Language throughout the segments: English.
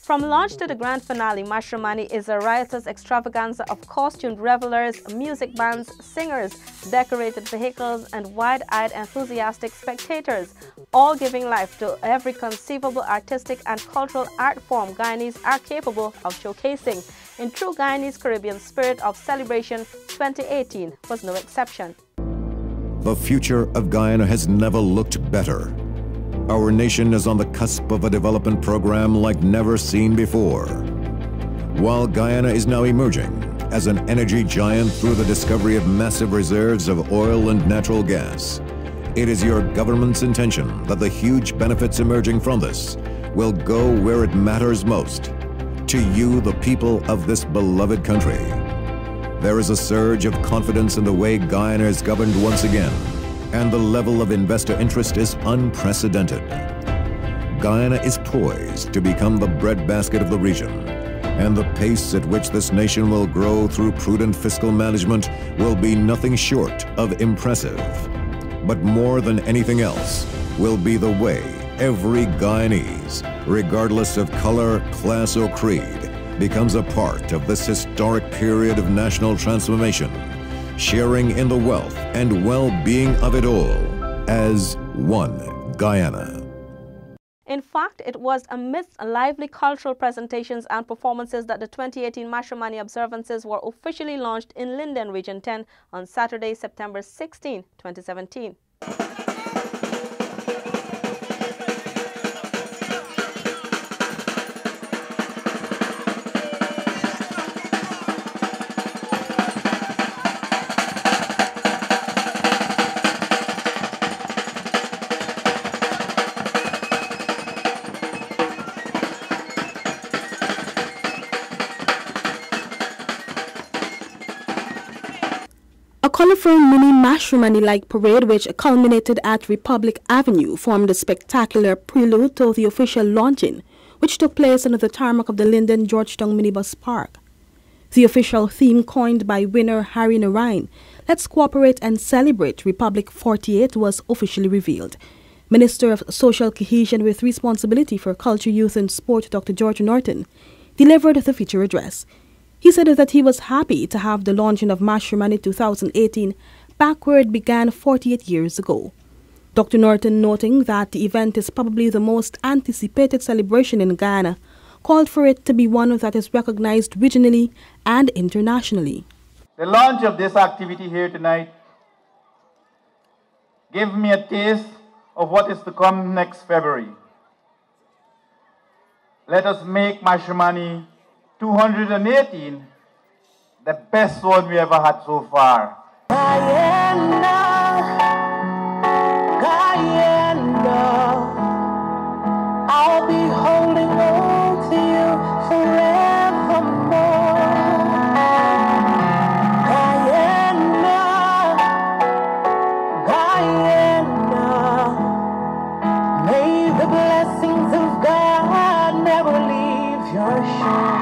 From launch to the grand finale, Mashramani is a riotous extravaganza of costumed revelers, music bands, singers, decorated vehicles, and wide-eyed enthusiastic spectators, all giving life to every conceivable artistic and cultural art form Guyanese are capable of showcasing. In true Guyanese Caribbean spirit of celebration, 2018 was no exception. The future of Guyana has never looked better. Our nation is on the cusp of a development program like never seen before. While Guyana is now emerging as an energy giant through the discovery of massive reserves of oil and natural gas, it is your government's intention that the huge benefits emerging from this will go where it matters most, to you, the people of this beloved country. There is a surge of confidence in the way Guyana is governed once again, and the level of investor interest is unprecedented. Guyana is poised to become the breadbasket of the region, and the pace at which this nation will grow through prudent fiscal management will be nothing short of impressive. But more than anything else will be the way every Guyanese, regardless of color, class, or creed, becomes a part of this historic period of national transformation, sharing in the wealth and well-being of it all as one Guyana. In fact, it was amidst lively cultural presentations and performances that the 2018 Mashramani observances were officially launched in Linden, Region 10 on Saturday, September 16, 2017. A colorful mini Mashramani-like parade which culminated at Republic Avenue formed a spectacular prelude to the official launching, which took place under the tarmac of the Linden Georgetown Minibus Park. The official theme coined by winner Harry Narain, "Let's Cooperate and Celebrate Republic 48," was officially revealed. Minister of Social Cohesion with responsibility for culture, youth and sport, Dr. George Norton, delivered the feature address. He said that he was happy to have the launching of Mashramani 2018 back where it began 48 years ago. Dr. Norton, noting that the event is probably the most anticipated celebration in Guyana, called for it to be one that is recognized regionally and internationally. The launch of this activity here tonight gave me a taste of what is to come next February. Let us make Mashramani 218, the best one we ever had so far. Guyana, Guyana, I'll be holding on to you forevermore. Guyana, Guyana, may the blessings of God never leave your shore.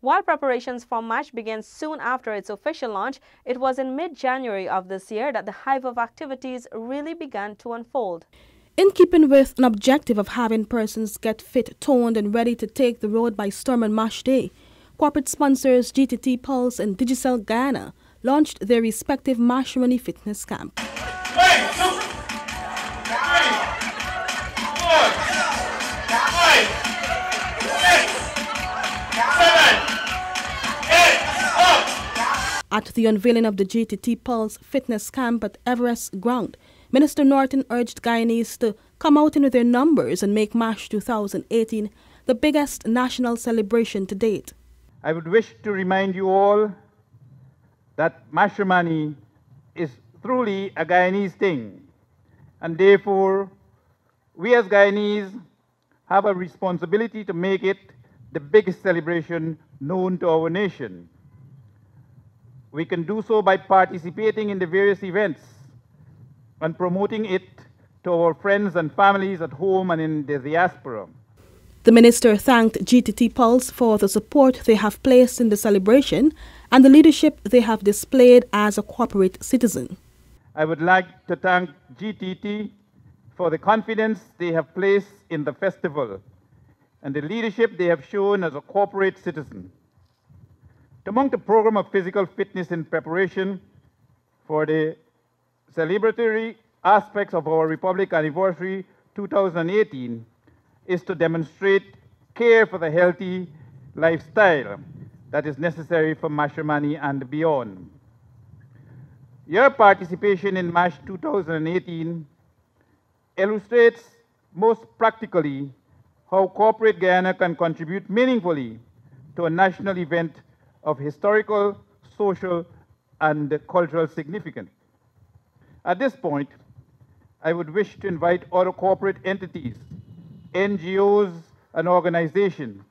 While preparations for MASH began soon after its official launch, it was in mid-January of this year that the hive of activities really began to unfold. In keeping with an objective of having persons get fit, toned and ready to take the road by storm on MASH Day, corporate sponsors GTT Pulse and Digicel Guyana launched their respective Mashramani fitness camp. At the unveiling of the GTT Pulse fitness camp at Everest Ground, Minister Norton urged Guyanese to come out in their numbers and make MASH 2018 the biggest national celebration to date. I would wish to remind you all that Mashramani is truly a Guyanese thing, and therefore we as Guyanese have a responsibility to make it the biggest celebration known to our nation. We can do so by participating in the various events and promoting it to our friends and families at home and in the diaspora. The minister thanked GTT Pulse for the support they have placed in the celebration and the leadership they have displayed as a corporate citizen. I would like to thank GTT for the confidence they have placed in the festival and the leadership they have shown as a corporate citizen. Among the program of physical fitness in preparation for the celebratory aspects of our Republic Anniversary 2018 is to demonstrate care for the healthy lifestyle that is necessary for Mashramani and beyond. Your participation in MASH 2018 illustrates most practically how corporate Guyana can contribute meaningfully to a national event of historical, social, and cultural significance. At this point, I would wish to invite other corporate entities, NGOs, and organizations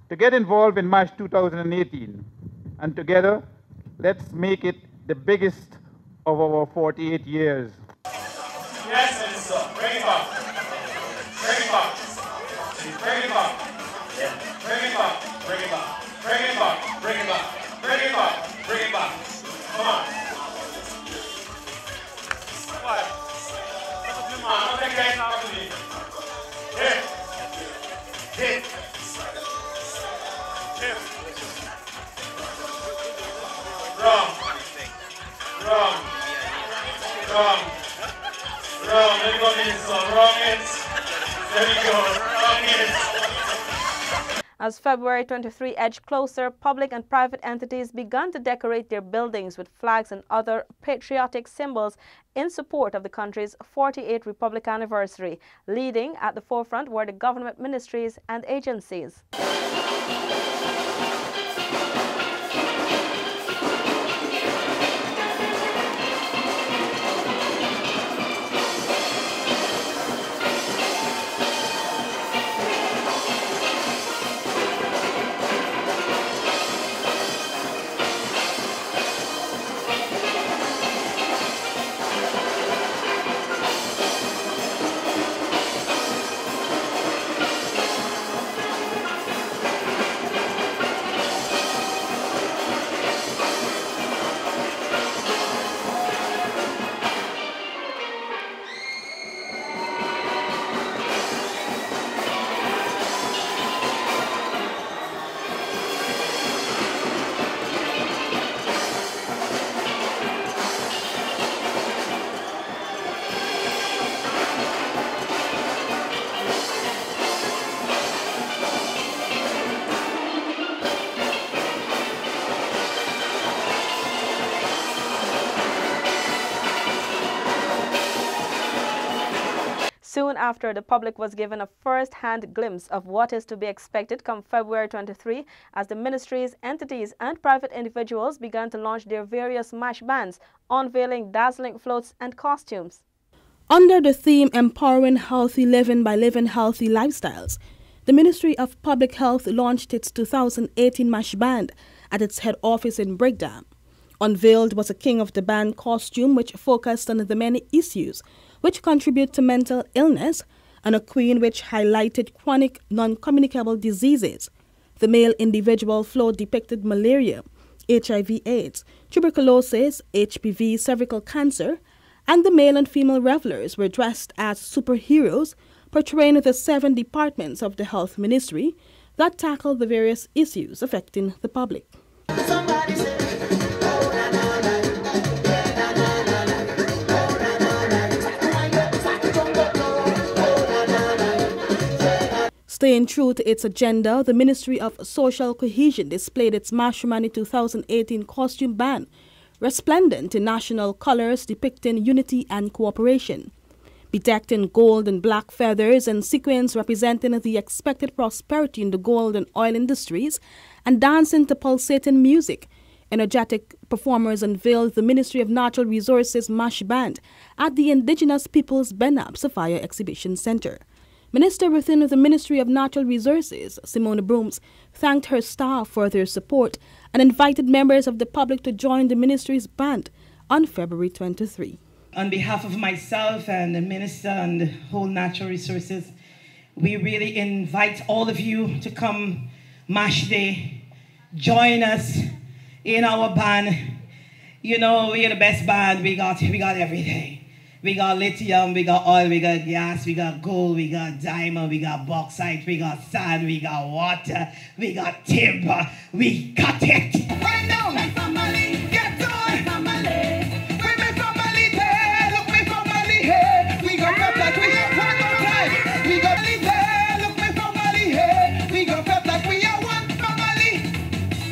to get involved in MASH 2018, and together, let's make it the biggest of our 48 years. Yes, Minister, bring it back. Bring it back. Bring it back. Yeah. Bring it back. Bring it back. Bring it back. Bring it back. Bring it back. Bring it back. Come on. What? Come on, don't take your hands off of me. Hit. Hit. Hit. Wrong. Wrong. Wrong. Wrong. Let me go in some. Wrong hits. There we go. Wrong hits. As February 23 edged closer, public and private entities began to decorate their buildings with flags and other patriotic symbols in support of the country's 48th Republic anniversary. Leading at the forefront were the government ministries and agencies. Soon after, the public was given a first-hand glimpse of what is to be expected come February 23 as the ministries, entities and private individuals began to launch their various MASH bands, unveiling dazzling floats and costumes. Under the theme Empowering Healthy Living by Living Healthy Lifestyles, the Ministry of Public Health launched its 2018 MASH band at its head office in Brigdam. Unveiled was a King of the Band costume which focused on the many issues which contribute to mental illness, and a queen which highlighted chronic non-communicable diseases. The male individual float depicted malaria, HIV/AIDS, tuberculosis, HPV, cervical cancer, and the male and female revelers were dressed as superheroes, portraying the 7 departments of the health ministry that tackle the various issues affecting the public. Staying true to its agenda, the Ministry of Social Cohesion displayed its Mashramani 2018 costume band, resplendent in national colors depicting unity and cooperation. bedecked in gold and black feathers and sequins representing the expected prosperity in the gold and oil industries, and dancing to pulsating music. Energetic performers unveiled the Ministry of Natural Resources Mash Band at the Indigenous Peoples Benab Sapphire Exhibition Center. Minister within the Ministry of Natural Resources, Simone Brooms, thanked her staff for their support and invited members of the public to join the ministry's band on February 23. On behalf of myself and the Minister and the whole Natural Resources, we really invite all of you to come Mash Day, join us in our band. You know, we are the best band, we got everything. We got lithium, we got oil, we got gas, we got gold, we got diamond, we got bauxite, we got sand, we got water, we got timber, we got it. Right now, my family, get on, family. Bring me family there, look me family here. We got felt like we are one more time. We got family there, look me family here. We got felt like we are one family.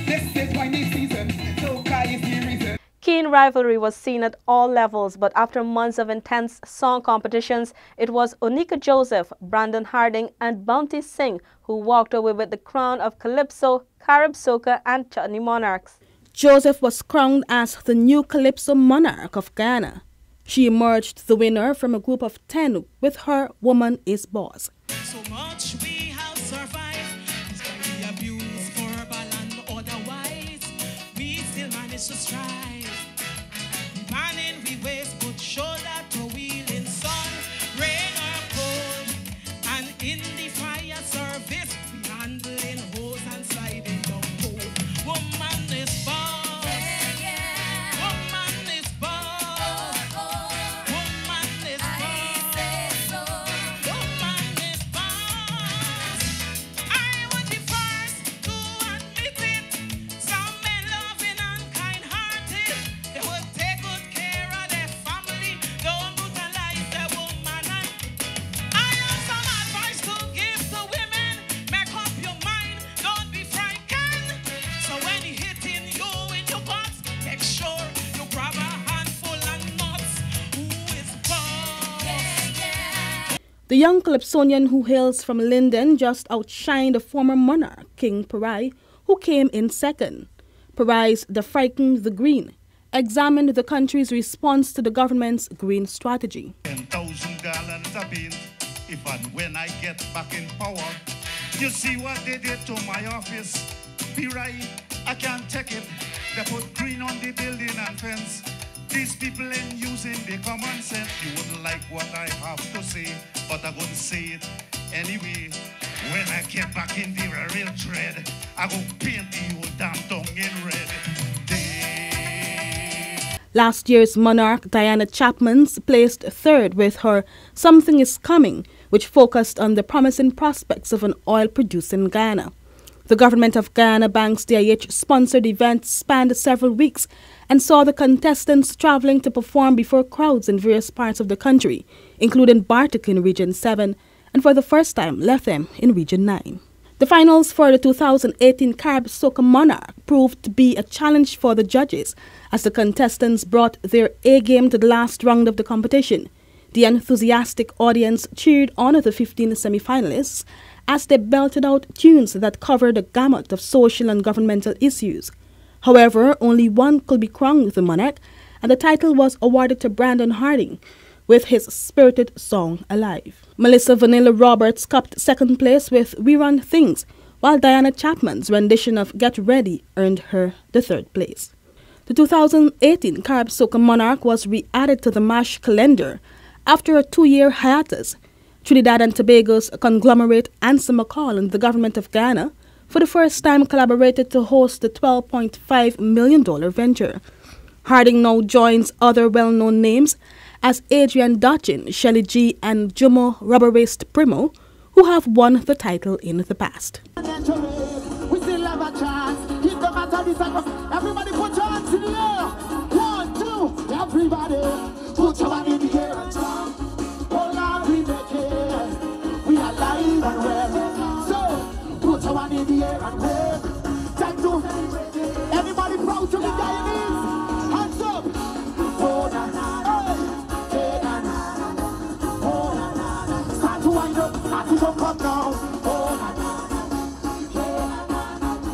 This is windy season, so cry is the reason. Keen rivalry was seen at all levels, but after months of intense song competitions, it was Onika Joseph, Brandon Harding, and Bounty Singh who walked away with the crown of Calypso, Carib Soca, and Chutney Monarchs. Joseph was crowned as the new Calypso Monarch of Guyana. She emerged the winner from a group of 10 with her Woman is Boss. So much we have survived, despite the abuse, verbal and otherwise, we still manage to strive. Manning we waste, put shoulder to wheel in sun, rain or cold, and in the fire service, we handling hose and sliding down pole. Woman is boss, woman is boss, woman is boss, woman is boss. I was the first to admit it. Some men loving and kind-hearted, they would take good care of their family, don't brutalize their woman. And I have some advice to give to women. Make up your mind, don't be frightened. So when he hitting you in your butt, make sure you grab a handful of nuts. Who is boss? The young Calypsonian who hails from Linden just outshined the former monarch, King Parai, who came in second. Parai's The Frightened the Green examined the country's response to the government's green strategy. 10,000 gallons of beans, if and when I get back in power. You see what they did to my office? Be right, I can't take it. They put green on the building and fence. These people ain't using the common sense. You wouldn't like what I have to say, but I'm gonna say it anyway. When I get back in the real dread, I go paint the whole damn tongue in red. Last year's monarch, Diana Chapman, placed third with her Something is Coming, which focused on the promising prospects of an oil-producing Guyana. The government of Guyana Bank's DIH-sponsored event spanned several weeks and saw the contestants traveling to perform before crowds in various parts of the country, including Bartok in Region 7, and for the first time left them in Region 9. The finals for the 2018 Carib Soca Monarch proved to be a challenge for the judges as the contestants brought their A-game to the last round of the competition. The enthusiastic audience cheered on the 15 semi-finalists as they belted out tunes that covered the gamut of social and governmental issues. However, only one could be crowned the monarch, and the title was awarded to Brandon Harding with his spirited song Alive. Melissa Vanilla Roberts cupped second place with We Run Things, while Diana Chapman's rendition of Get Ready earned her the third place. The 2018 Carib Soca Monarch was re-added to the MASH calendar after a 2-year hiatus. Trinidad and Tobago's conglomerate Anson McCall and the government of Guyana for the first time collaborated to host the $12.5 million venture. Harding now joins other well-known names as Adrian Dutchin, Shelley G, and Jomo Rubber-Waist Primo, who have won the title in the past. We still have a chance. Keep the matter this. Everybody put your hands in the air. 1, 2. Everybody put your hands in the air. Oh Lord, we make it. We are alive and well. So put your hands in the air and wave. Time to anybody proud to be Guyanese? Hands up. Oh na na. Oh so come now. Oh,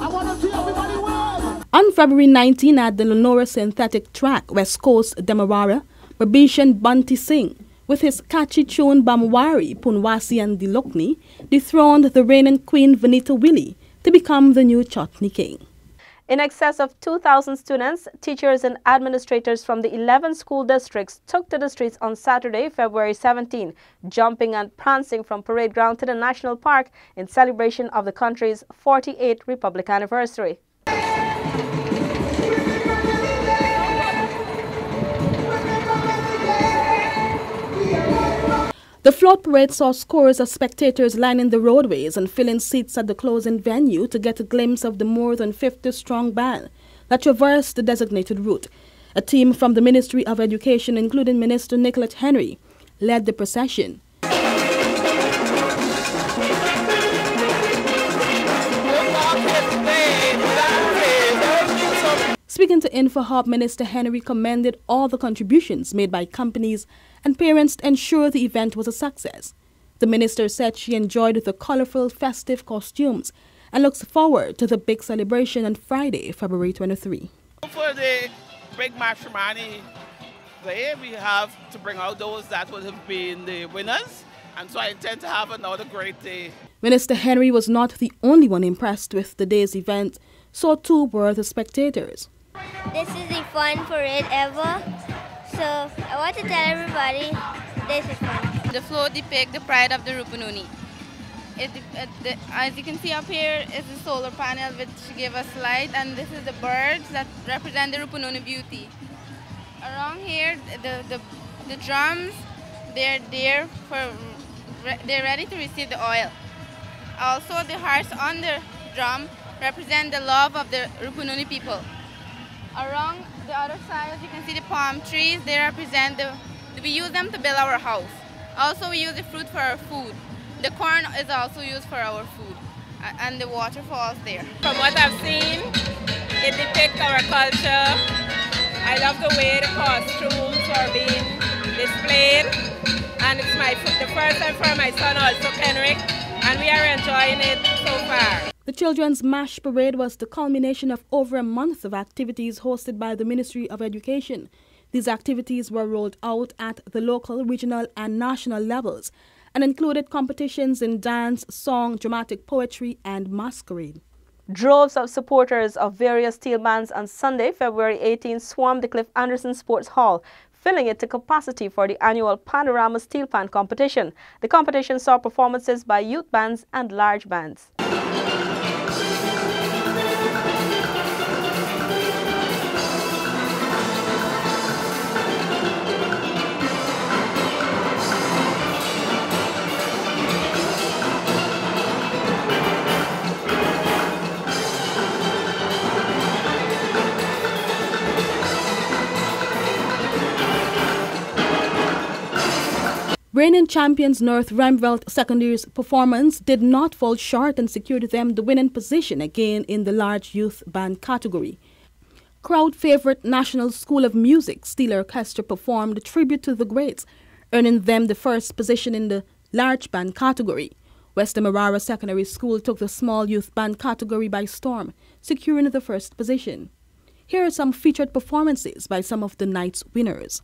I want to see everybody wave. On February 19 at the Lenora Synthetic Track, West Coast, Demerara, Babishan Bunty Singh, with his catchy tune Bamwari, Punwasi and Dilokni, dethroned the reigning queen Vanita Willie to become the new Chutney King. In excess of 2,000 students, teachers and administrators from the 11 school districts took to the streets on Saturday, February 17, jumping and prancing from Parade Ground to the National Park in celebration of the country's 48th Republic anniversary. The float parade saw scores of spectators lining the roadways and filling seats at the closing venue to get a glimpse of the more than 50-strong band that traversed the designated route. A team from the Ministry of Education, including Minister Nicolette Henry, led the procession. Speaking to InfoHub, Minister Henry commended all the contributions made by companies and parents to ensure the event was a success. The minister said she enjoyed the colorful festive costumes and looks forward to the big celebration on Friday, February 23. For the big matrimony day, we have to bring out those that would have been the winners, and so I intend to have another great day. Minister Henry was not the only one impressed with the day's event, so too were the spectators. This is the fun parade ever, so I want to tell everybody this is fun. The float depicts the pride of the Rupununi. As you can see up here is the solar panel which give us light, and this is the birds that represent the Rupununi beauty. Around here, the drums, they're ready to receive the oil. Also, the hearts on the drum represent the love of the Rupununi people. Around the other side, as you can see the palm trees, they represent we use them to build our house. Also, we use the fruit for our food. The corn is also used for our food, and the waterfalls there. From what I've seen, it depicts our culture. I love the way the costumes are being displayed, and it's the first time for my son also, Kenrick, and we are enjoying it so far. The Children's Mash Parade was the culmination of over a month of activities hosted by the Ministry of Education. These activities were rolled out at the local, regional and national levels and included competitions in dance, song, dramatic poetry and masquerade. Droves of supporters of various steel bands on Sunday, February 18, swarmed the Cliff Anderson Sports Hall, filling it to capacity for the annual Panorama Steel Pan competition. The competition saw performances by youth bands and large bands. Reigning champions North Remveld Secondary's performance did not fall short and secured them the winning position again in the large youth band category. Crowd favorite National School of Music Steel Orchestra performed a tribute to the greats, earning them the first position in the large band category. West Demerara Secondary School took the small youth band category by storm, securing the first position. Here are some featured performances by some of the night's winners.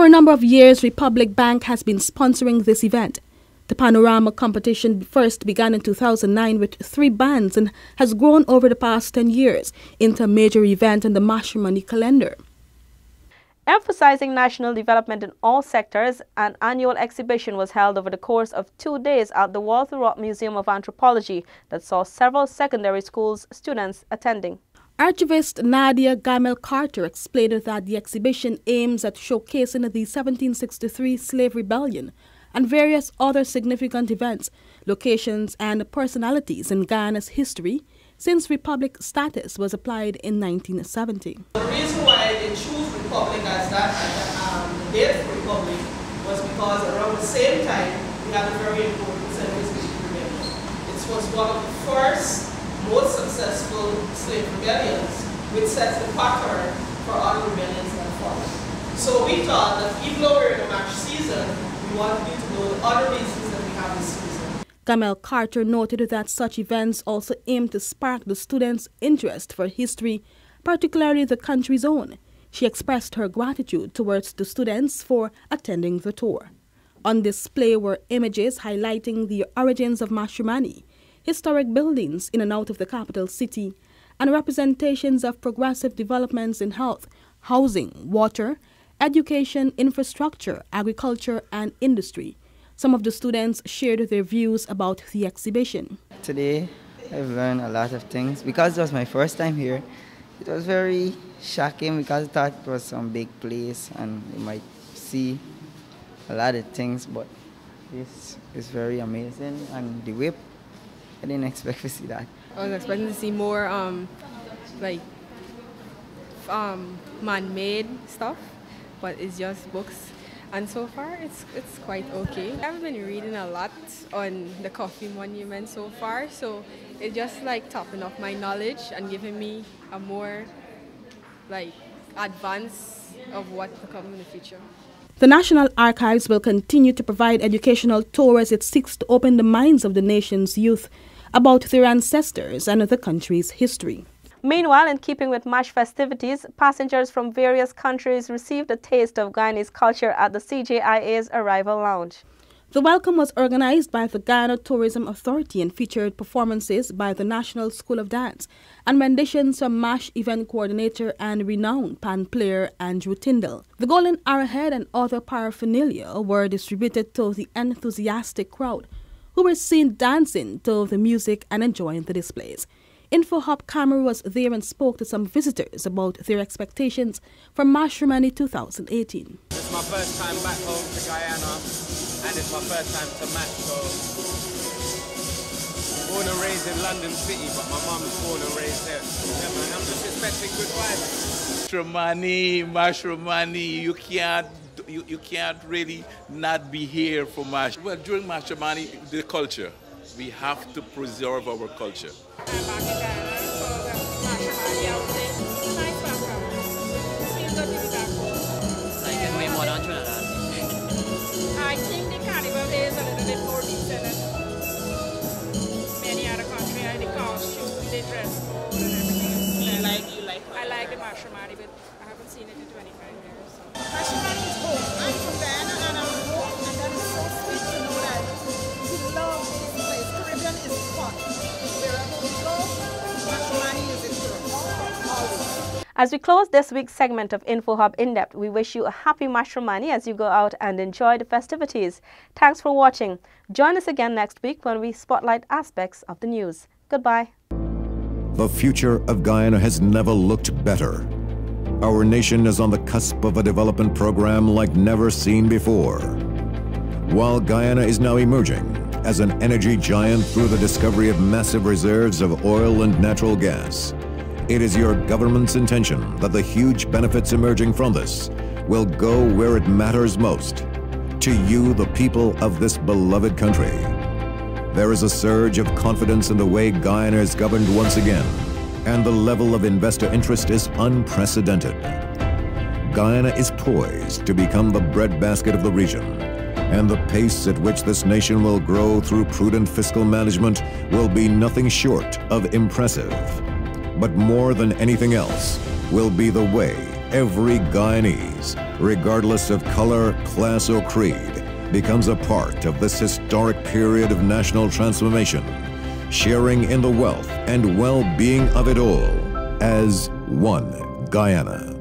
For a number of years, Republic Bank has been sponsoring this event. The Panorama competition first began in 2009 with 3 bands and has grown over the past 10 years into a major event on the Mashramani calendar. Emphasizing national development in all sectors, an annual exhibition was held over the course of 2 days at the Walter Rock Museum of Anthropology that saw several secondary schools students attending. Archivist Nadia Gamel Carter explained that the exhibition aims at showcasing the 1763 slave rebellion and various other significant events, locations and personalities in Guyana's history since Republic status was applied in 1970. The reason why they choose Republic as that date for Republic was because around the same time we had a very important 1763 rebellion. It was one of the first most successful slave rebellions, which sets the pattern for other rebellions that follow. So we thought that even though we're in a match season, we wanted you to know the other reasons that we have this season. Gamel Carter noted that such events also aim to spark the students' interest for history, particularly the country's own. She expressed her gratitude towards the students for attending the tour. On display were images highlighting the origins of Mashramani, historic buildings in and out of the capital city, and representations of progressive developments in health, housing, water, education, infrastructure, agriculture, and industry. Some of the students shared their views about the exhibition. Today, I've learned a lot of things. Because it was my first time here, it was very shocking because I thought it was some big place and you might see a lot of things, but this is very amazing. And the whip, I didn't expect to see that. I was expecting to see more man-made stuff, but it's just books. And so far, it's quite okay. I've been reading a lot on the Coffee Monument so far, so it's just like topping up my knowledge and giving me a more advance of what to come in the future. The National Archives will continue to provide educational tours as it seeks to open the minds of the nation's youth about their ancestors and the country's history. Meanwhile, in keeping with MASH festivities, passengers from various countries received a taste of Guyanese culture at the CJIA's Arrival Lounge. The welcome was organized by the Guyana Tourism Authority and featured performances by the National School of Dance and renditions from MASH event coordinator and renowned pan player Andrew Tyndall. The golden arrowhead and other paraphernalia were distributed to the enthusiastic crowd, who were seen dancing to the music and enjoying the displays. InfoHub camera was there and spoke to some visitors about their expectations for Mashramani 2018. It's my first time back home to Guyana, and it's my first time to MASH, so born and raised in London City, but my mum's born and raised here. Yeah, man, I'm just expecting good vibes. Mashramani, you can't really not be here for MASH. Well, during Mashramani, the culture, we have to preserve our culture. I think the carnival here is a little bit more decent than many other countries. The costume, the dress code, and everything. I like the Mashramani, but I haven't seen it in 25 years. So. Mashramani is home. I'm from Guyana and I'm home, and that is so sweet to know that people love this place. Caribbean is fun. Wherever we go, Mashramani is in Europe. Always. As we close this week's segment of InfoHub In-Depth, we wish you a happy Mashramani as you go out and enjoy the festivities. Thanks for watching. Join us again next week when we spotlight aspects of the news. Goodbye. The future of Guyana has never looked better. Our nation is on the cusp of a development program like never seen before. While Guyana is now emerging as an energy giant through the discovery of massive reserves of oil and natural gas, it is your government's intention that the huge benefits emerging from this will go where it matters most, to you, the people of this beloved country. There is a surge of confidence in the way Guyana is governed once again, and the level of investor interest is unprecedented. Guyana is poised to become the breadbasket of the region, and the pace at which this nation will grow through prudent fiscal management will be nothing short of impressive. But more than anything else will be the way every Guyanese regardless of color, class, or creed, becomes a part of this historic period of national transformation, sharing in the wealth and well-being of it all as one Guyana.